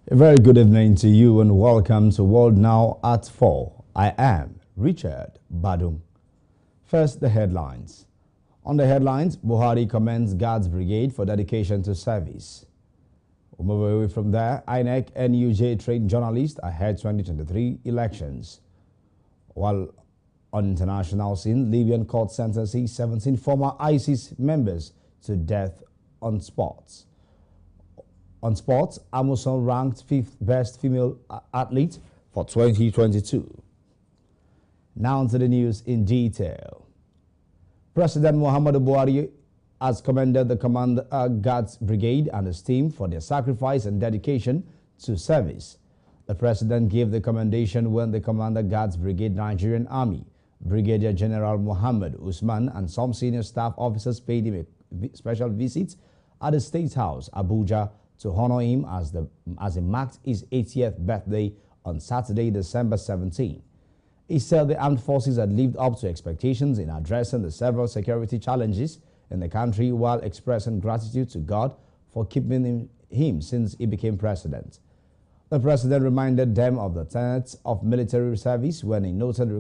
A very good evening to you and welcome to World Now at 4. I am Richard Badum. First, the headlines. On the headlines, Buhari commends Guards Brigade for dedication to service. We'll move away from there. INEC NUJ trained journalists ahead 2023 elections. While on international scene, Libyan court sentences 17 former ISIS members to death on sports. On sports, Amuson ranked 5th best female athlete for 2022. Now to the news in detail. President Muhammadu Buhari has commended the Commander Guards Brigade and his team for their sacrifice and dedication to service. The president gave the commendation when the Commander Guards Brigade Nigerian Army, Brigadier General Muhammad Usman, and some senior staff officers paid him a special visit at the State House, Abuja, to honor him as he marked his 80th birthday on Saturday, December 17. He said the armed forces had lived up to expectations in addressing the several security challenges in the country while expressing gratitude to God for keeping him since he became president. The president reminded them of the tenets of military service which he noted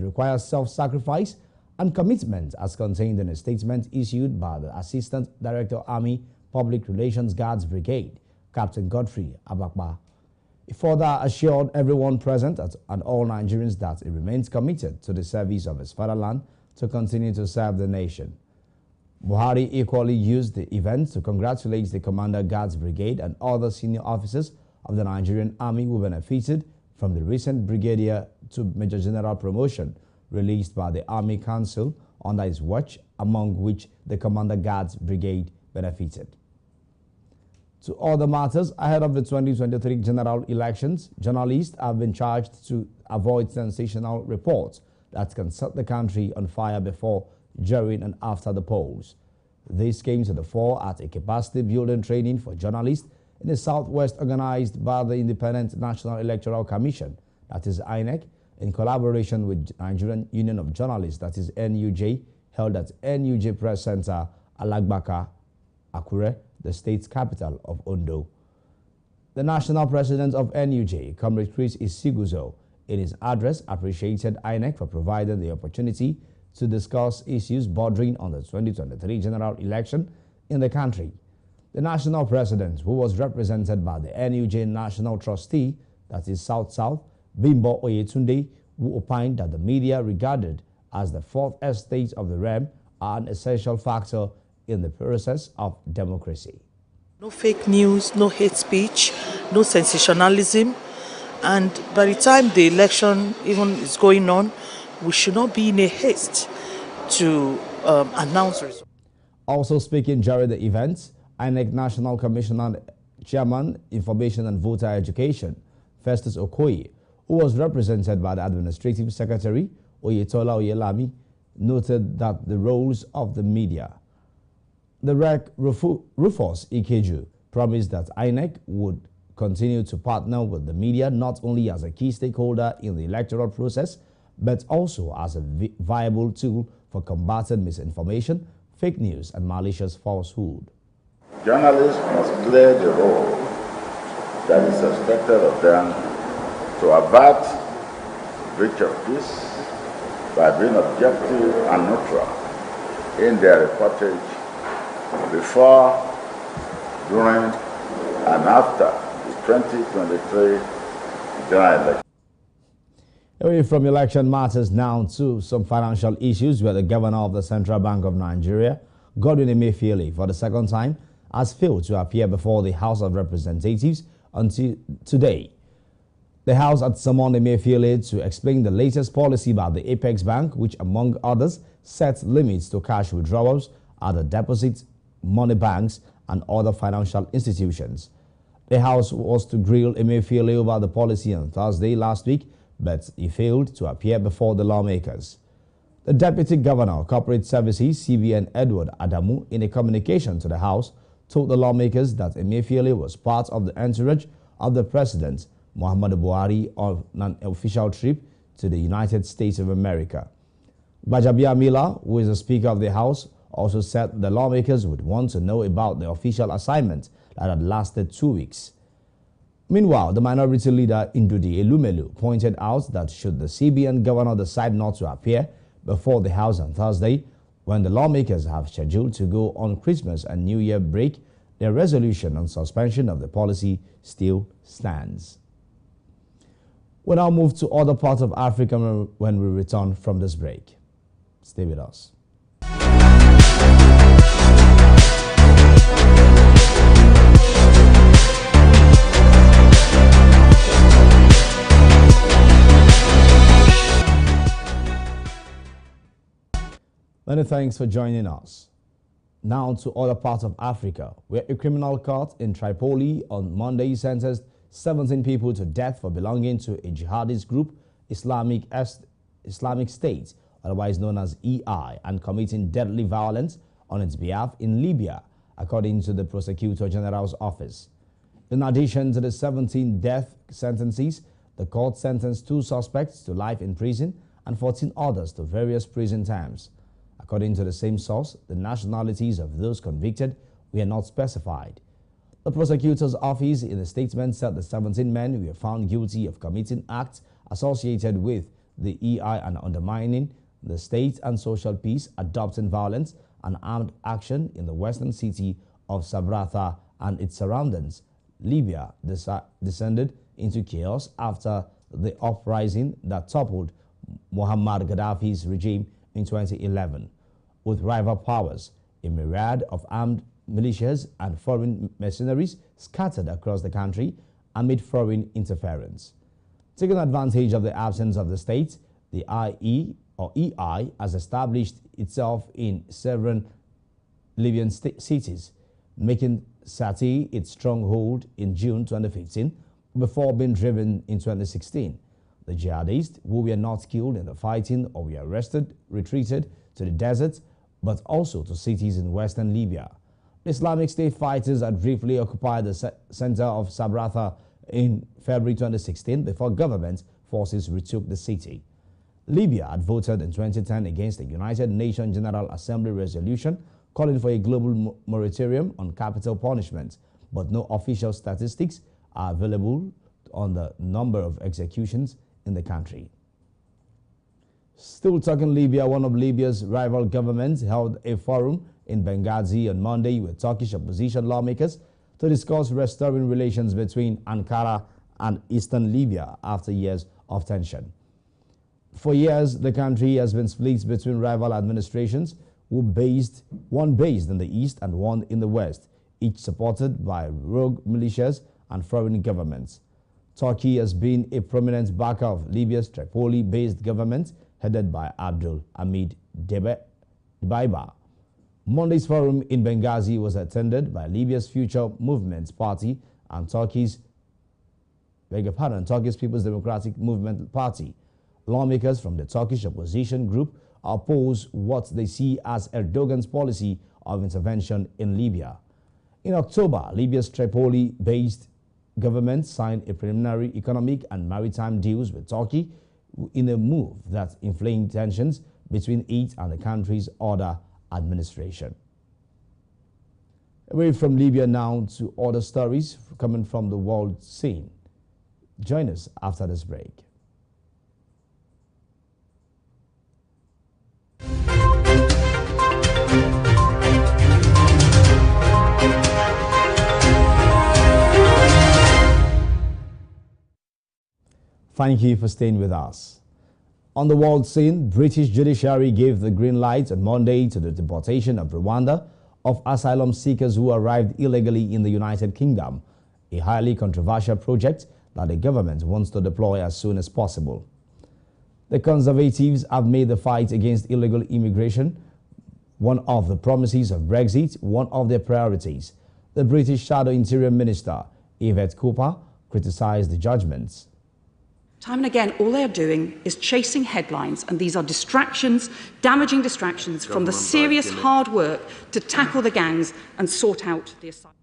requires self-sacrifice and commitment, as contained in a statement issued by the Assistant Director Army Public Relations Guards Brigade, Captain Godfrey Abakba. He further assured everyone present and all Nigerians that he remains committed to the service of his fatherland to continue to serve the nation. Buhari equally used the event to congratulate the Commander Guards Brigade and other senior officers of the Nigerian Army who benefited from the recent Brigadier to Major General promotion released by the Army Council under his watch, among which the Commander Guards Brigade benefited. To other matters, ahead of the 2023 general elections, journalists have been charged to avoid sensational reports that can set the country on fire before, during and after the polls. This came to the fore at a capacity building training for journalists in the Southwest organized by the Independent National Electoral Commission, that is INEC, in collaboration with Nigerian Union of Journalists, that is NUJ, held at NUJ Press Center, Alagbaka, Akure, the state's capital of Ondo. The national president of NUJ, Comrade Chris Isiguzo, in his address appreciated INEC for providing the opportunity to discuss issues bordering on the 2023 general election in the country. The national president, who was represented by the NUJ National Trustee, that is South-South, Bimbo Oyetunde, who opined that the media regarded as the fourth estate of the realm are an essential factor in the process of democracy. No fake news, no hate speech, no sensationalism, and by the time the election even is going on, we should not be in a haste to announce results. Also speaking during the event, INEC National Commissioner Chairman, Information and Voter Education, Festus Okoye, who was represented by the Administrative Secretary, Oyetola Oyelami, noted that the roles of the media. The REC Rufus Ikeju promised that INEC would continue to partner with the media not only as a key stakeholder in the electoral process, but also as a viable tool for combating misinformation, fake news, and malicious falsehood. Journalists must play the role that is expected of them to avert breach of peace by being objective and neutral in their reportage before, during, and after the 2023 general election. Away from election matters now to some financial issues, where the governor of the Central Bank of Nigeria, Godwin Emefiele, for the second time, has failed to appear before the House of Representatives until today. The House had summoned Emefiele to explain the latest policy by the Apex Bank, which, among others, sets limits to cash withdrawals at the deposit money banks and other financial institutions. The House was to grill Emefiele over the policy on Thursday last week, but he failed to appear before the lawmakers. The Deputy Governor of Corporate Services, CBN Edward Adamu, in a communication to the House, told the lawmakers that Emefiele was part of the entourage of the President, Muhammadu Buhari, on an official trip to the United States of America. Gbajabiamila, who is the Speaker of the House, also said the lawmakers would want to know about the official assignment that had lasted 2 weeks. Meanwhile, the minority leader Ndudi Elumelu pointed out that should the CBN governor decide not to appear before the House on Thursday, when the lawmakers have scheduled to go on Christmas and New Year break, their resolution on suspension of the policy still stands. We now move to other parts of Africa when we return from this break. Stay with us. Many thanks for joining us. Now to other parts of Africa, where a criminal court in Tripoli on Monday sentenced 17 people to death for belonging to a jihadist group, Islamic State, otherwise known as EI, and committing deadly violence on its behalf in Libya, according to the Prosecutor General's office. In addition to the 17 death sentences, the court sentenced 2 suspects to life in prison and 14 others to various prison terms. According to the same source, the nationalities of those convicted were not specified. The prosecutor's office in a statement said the 17 men were found guilty of committing acts associated with the EI and undermining the state and social peace, adopting violence and armed action in the western city of Sabratha and its surroundings. Libya descended into chaos after the uprising that toppled Muammar Gaddafi's regime in 2011. With rival powers, a myriad of armed militias and foreign mercenaries scattered across the country amid foreign interference. Taking advantage of the absence of the state, the EI has established itself in several Libyan cities, making Sirte its stronghold in June 2015 before being driven in 2016. The jihadists, who were not killed in the fighting or were arrested, retreated to the desert, but also to cities in western Libya. The Islamic State fighters had briefly occupied the center of Sabratha in February 2016 before government forces retook the city. Libya had voted in 2010 against the United Nations General Assembly resolution calling for a global moratorium on capital punishment, but no official statistics are available on the number of executions in the country. Still talking Libya, one of Libya's rival governments held a forum in Benghazi on Monday with Turkish opposition lawmakers to discuss restoring relations between Ankara and eastern Libya after years of tension. For years, the country has been split between rival administrations, one based in the east and one in the west, each supported by rogue militias and foreign governments. Turkey has been a prominent backer of Libya's Tripoli-based government headed by Abdul Hamid Dbeibeh. Monday's forum in Benghazi was attended by Libya's Future Movement Party and Turkey's People's Democratic Movement Party. Lawmakers from the Turkish opposition group oppose what they see as Erdogan's policy of intervention in Libya. In October, Libya's Tripoli-based government signed a preliminary economic and maritime deals with Turkey in a move that inflamed tensions between it and the country's other administration. Away from Libya now to other stories coming from the world scene. Join us after this break. Thank you for staying with us. On the world scene, British judiciary gave the green light on Monday to the deportation of Rwanda of asylum seekers who arrived illegally in the United Kingdom, a highly controversial project that the government wants to deploy as soon as possible. The Conservatives have made the fight against illegal immigration one of the promises of Brexit, one of their priorities. The British Shadow Interior Minister, Yvette Cooper, criticised the judgments. Time and again, all they are doing is chasing headlines, and these are distractions, damaging distractions from the serious hard work to tackle the gangs and sort out the asylum.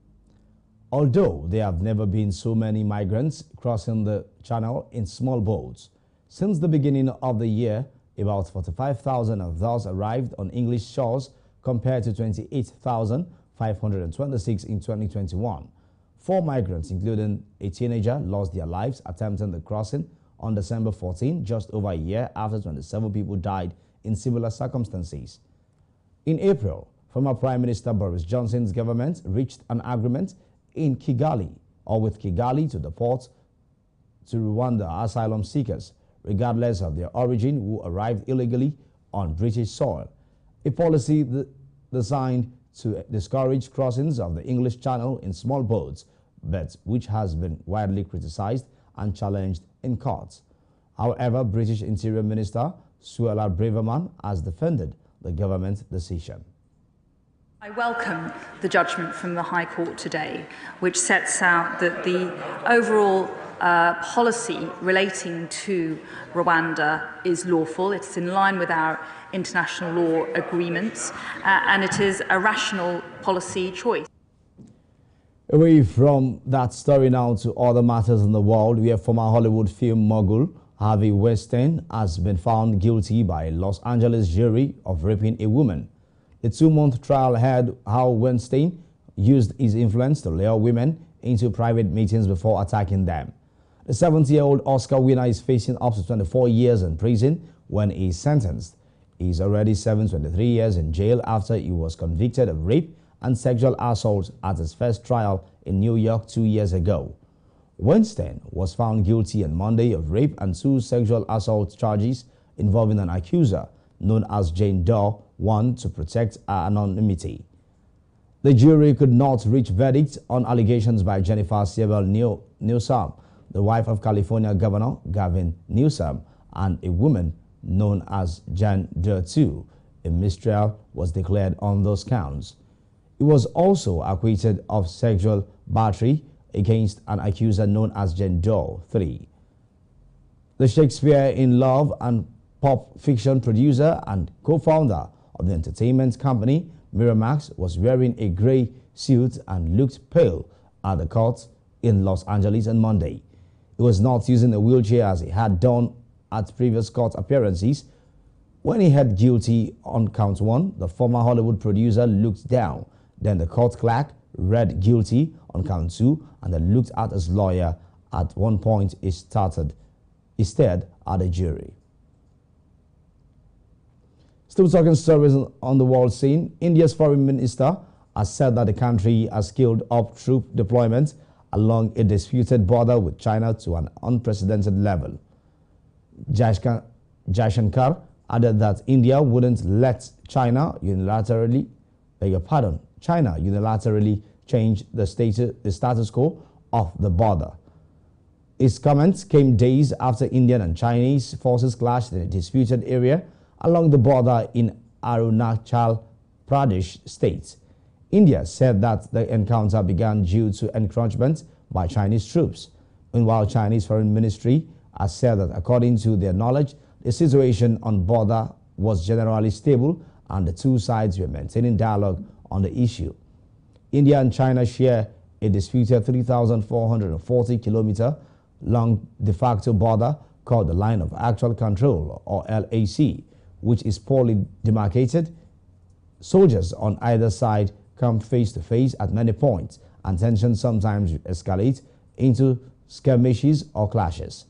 Although there have never been so many migrants crossing the channel in small boats, since the beginning of the year, about 45,000 of those arrived on English shores compared to 28,526 in 2021. 4 migrants, including a teenager, lost their lives attempting the crossing on December 14, just over a year after 27 people died in similar circumstances. In April, former Prime Minister Boris Johnson's government reached an agreement in Kigali, or with Kigali, to deport to Rwanda asylum seekers, regardless of their origin, who arrived illegally on British soil. A policy designed to discourage crossings of the English Channel in small boats, but which has been widely criticized and challenged in courts. However, British Interior Minister Suella Braverman has defended the government's decision. I welcome the judgment from the High Court today, which sets out that the overall policy relating to Rwanda is lawful. It's in line with our international law agreements, and it is a rational policy choice. Away from that story now to other matters in the world, where former Hollywood film mogul Harvey Weinstein has been found guilty by a Los Angeles jury of raping a woman. The 2-month trial had how Weinstein used his influence to lure women into private meetings before attacking them. The 70-year-old Oscar winner is facing up to 24 years in prison when he is sentenced. He is already serving 23 years in jail after he was convicted of rape and sexual assault at his first trial in New York 2 years ago. Weinstein was found guilty on Monday of rape and 2 sexual assault charges involving an accuser known as Jane Doe, one to protect her anonymity. The jury could not reach verdict on allegations by Jennifer Siebel Newsom, the wife of California Governor Gavin Newsom, and a woman known as Jane Doe II. A mistrial was declared on those counts. He was also acquitted of sexual battery against an accuser known as Jane Doe III. The Shakespeare in Love and pop fiction producer and co-founder of the entertainment company Miramax was wearing a gray suit and looked pale at the court in Los Angeles on Monday. He was not using a wheelchair as he had done at previous court appearances. When he had guilty on count 1, the former Hollywood producer looked down. Then the court clerk read guilty on count 2 and then looked at his lawyer. At one point, he stared at the jury. Still talking stories on the world scene, India's foreign minister has said that the country has scaled up troop deployments along a disputed border with China to an unprecedented level. Jaishankar added that India wouldn't let China unilaterally change the status quo of the border. His comments came days after Indian and Chinese forces clashed in a disputed area along the border in Arunachal Pradesh state. India said that the encounter began due to encroachment by Chinese troops. Meanwhile, Chinese Foreign Ministry has said that according to their knowledge, the situation on border was generally stable and the two sides were maintaining dialogue on the issue. India and China share a disputed 3,440-kilometer long de facto border called the Line of Actual Control, or LAC, which is poorly demarcated. Soldiers on either side come face to face at many points, and tensions sometimes escalate into skirmishes or clashes.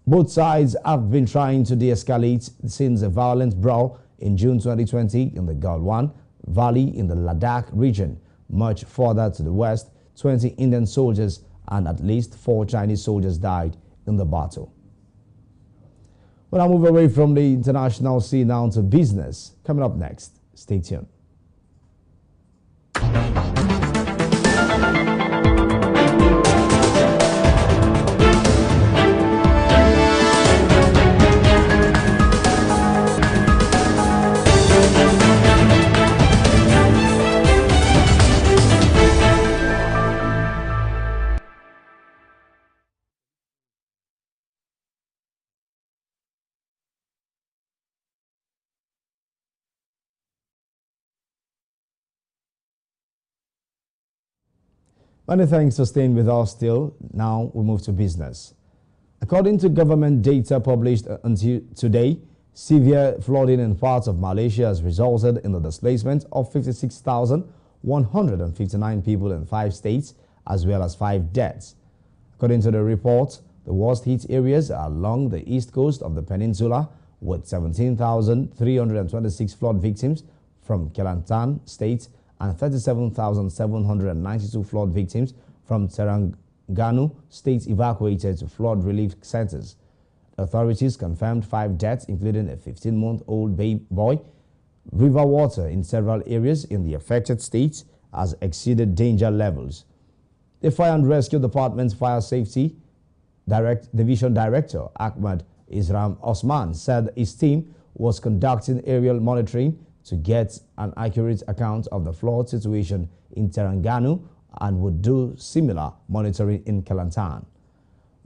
Both sides have been trying to de-escalate since a violent brawl in June 2020 in the Galwan Valley in the Ladakh region. Much further to the west, 20 Indian soldiers and at least 4 Chinese soldiers died in the battle. When I move away from the international scene now to business, coming up next, stay tuned. Many thanks for staying with us still. Now we move to business. According to government data published until today, severe flooding in parts of Malaysia has resulted in the displacement of 56,159 people in 5 states as well as 5 deaths. According to the report, the worst hit areas are along the east coast of the peninsula, with 17,326 flood victims from Kelantan State and 37,792 flood victims from Terengganu State evacuated to flood relief centers. Authorities confirmed 5 deaths, including a 15-month-old boy. River water in several areas in the affected states has exceeded danger levels. The Fire and Rescue Department's Fire Safety Division Director, Ahmad Isram Osman, said his team was conducting aerial monitoring to get an accurate account of the flood situation in Terengganu and would do similar monitoring in Kelantan.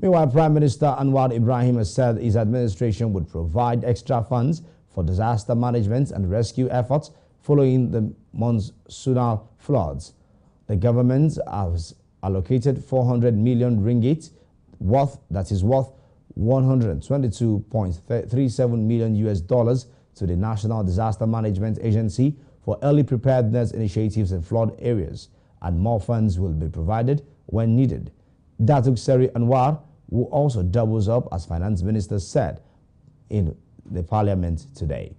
Meanwhile, Prime Minister Anwar Ibrahim has said his administration would provide extra funds for disaster management and rescue efforts following the monsoonal floods. The government has allocated 400 million ringgit worth 122.37 million US dollars to the National Disaster Management Agency for early preparedness initiatives in flood areas, and more funds will be provided when needed. Datuk Seri Anwar, who also doubles up as finance minister, said in the parliament today.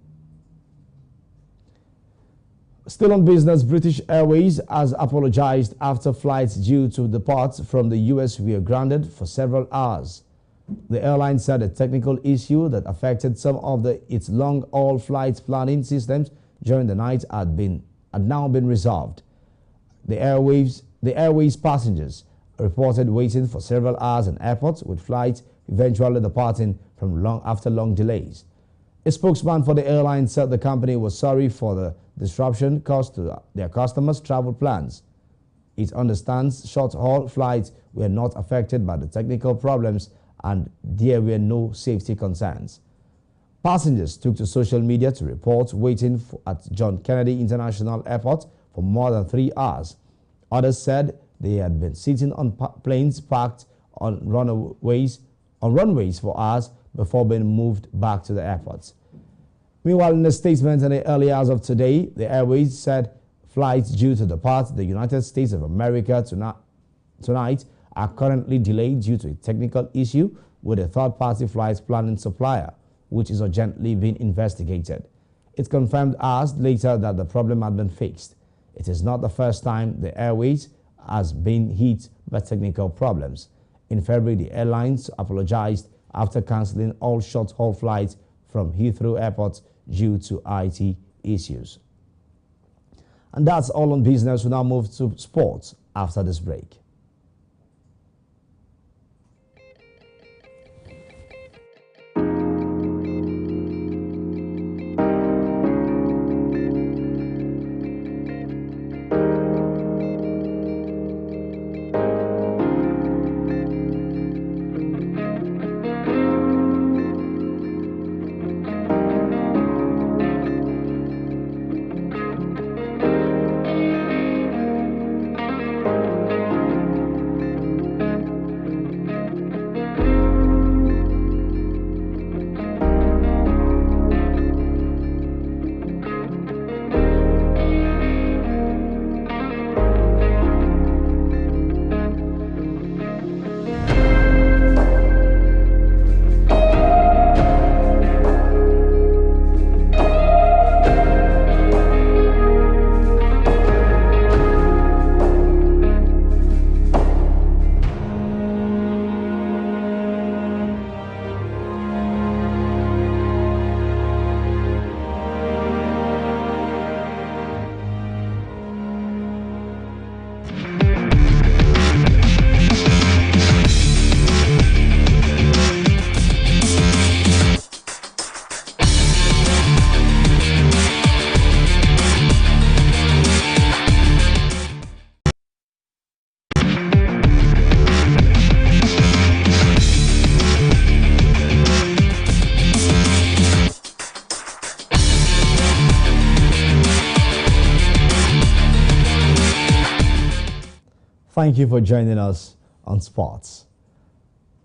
Still on business, British Airways has apologized after flights due to depart from the US were grounded for several hours. The airline said a technical issue that affected some of its long-haul flight planning systems during the night had now been resolved. The Airways passengers reported waiting for several hours in airports, with flights eventually departing from after long delays. A spokesman for the airline said the company was sorry for the disruption caused to their customers' travel plans. It understands short-haul flights were not affected by the technical problems and there were no safety concerns. Passengers took to social media to report waiting at John Kennedy International Airport for more than 3 hours. Others said they had been sitting on planes parked on runways for hours before being moved back to the airports. Meanwhile, in a statement in the early hours of today, the Airways said flights due to depart the United States of America tonight are currently delayed due to a technical issue with a third-party flight planning supplier, which is urgently being investigated. It confirmed hours later that the problem had been fixed. It is not the first time the Airways has been hit by technical problems. In February, the airlines apologized after cancelling all short-haul flights from Heathrow Airport due to IT issues. And that's all on business. We now move to sports after this break. Thank you for joining us on Sports.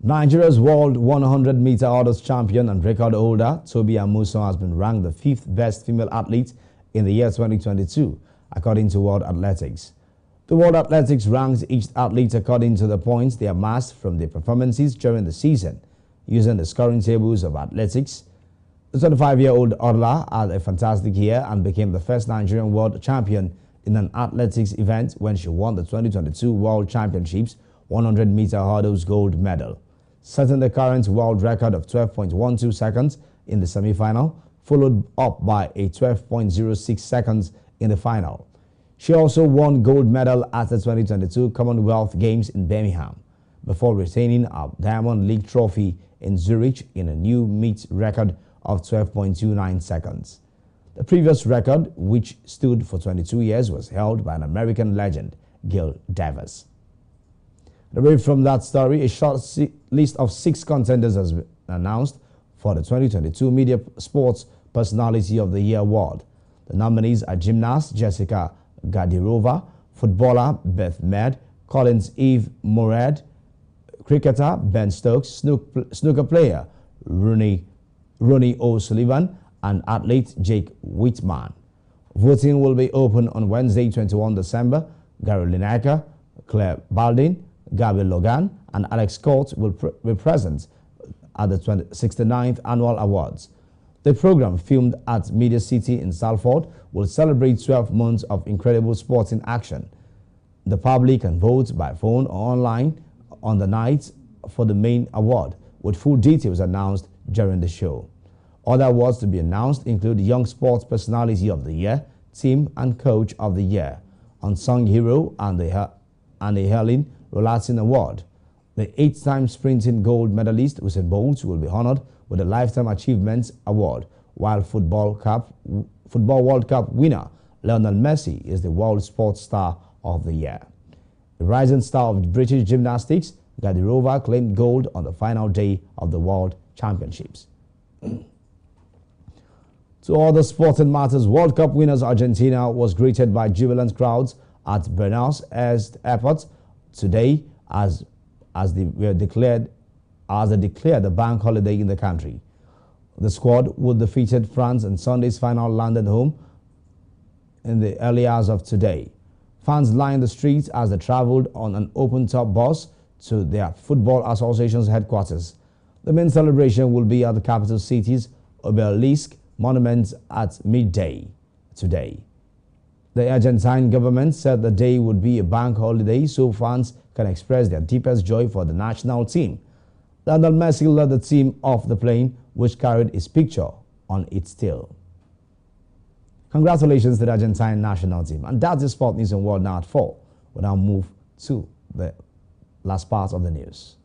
Nigeria's World 100-meter hurdles champion and record holder Tobi Amusan has been ranked the 5th best female athlete in the year 2022, according to World Athletics. The World Athletics ranks each athlete according to the points they amassed from their performances during the season, using the scoring tables of athletics. The 25-year-old Orla had a fantastic year and became the first Nigerian world champion in an athletics event when she won the 2022 World Championships 100-meter hurdles gold medal, setting the current world record of 12.12 seconds in the semi-final, followed up by a 12.06 seconds in the final. She also won gold medal at the 2022 Commonwealth Games in Birmingham, before retaining a Diamond League trophy in Zurich in a new meet record of 12.29 seconds. The previous record, which stood for 22 years, was held by an American legend, Gil Davis. Away from that story, a short list of 6 contenders has been announced for the 2022 Media Sports Personality of the Year award. The nominees are gymnast Jessica Gadirova, footballer Beth Med, Collins Eve Mourad, cricketer Ben Stokes, snooker player Ronnie O'Sullivan, and athlete Jake Whitman. Voting will be open on Wednesday, 21 December. Gary Lineker, Claire Baldwin, Gabby Logan, and Alex Scott will be present at the 69th Annual Awards. The program, filmed at Media City in Salford, will celebrate 12 months of incredible sporting action. The public can vote by phone or online on the night for the main award, with full details announced during the show. Other awards to be announced include Young Sports Personality of the Year, Team and Coach of the Year, Unsung Hero, and the Helen Rolatsin Award. The 8-time sprinting gold medalist Usain Bolt will be honored with a Lifetime Achievements Award, while Football World Cup winner Lionel Messi is the World Sports Star of the Year. The rising star of British gymnastics, Gadirova, claimed gold on the final day of the World Championships. To other sporting matters, World Cup winners Argentina was greeted by jubilant crowds at Buenos Aires Airport today as they declared a bank holiday in the country. The squad, who defeated France in Sunday's final, landed home in the early hours of today. Fans lined the streets as they traveled on an open-top bus to their Football Association's headquarters. The main celebration will be at the capital city's Obelisk Monument at midday today. The Argentine government said the day would be a bank holiday so fans can express their deepest joy for the national team. Lionel Messi led the team off the plane, which carried his picture on its tail. Congratulations to the Argentine national team. And that's the sport news and world now at 4. We'll now move to the last part of the news.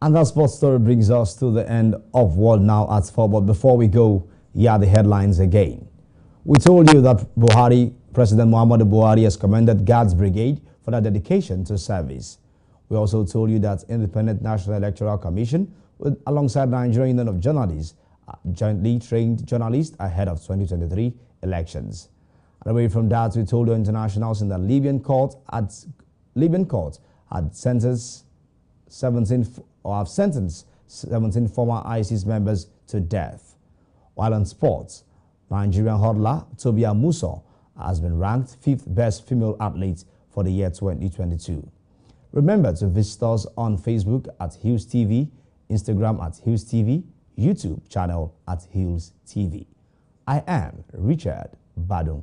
And that sports story brings us to the end of World Now at 4. But before we go, here are the headlines again. We told you that Buhari President Muhammadu Buhari has commended Guards Brigade for their dedication to service. We also told you that Independent National Electoral Commission, alongside Nigerian Union of Journalists, jointly trained journalists ahead of 2023 elections. And away from that, we told you internationals in the Libyan court had sentenced 17 former ISIS members to death. While on sports, Nigerian hurdler Tobia Muso has been ranked 5th best female athlete for the year 2022. Remember to visit us on Facebook at Hills TV, Instagram at Hills TV, YouTube channel at Hills TV. I am Richard Badung.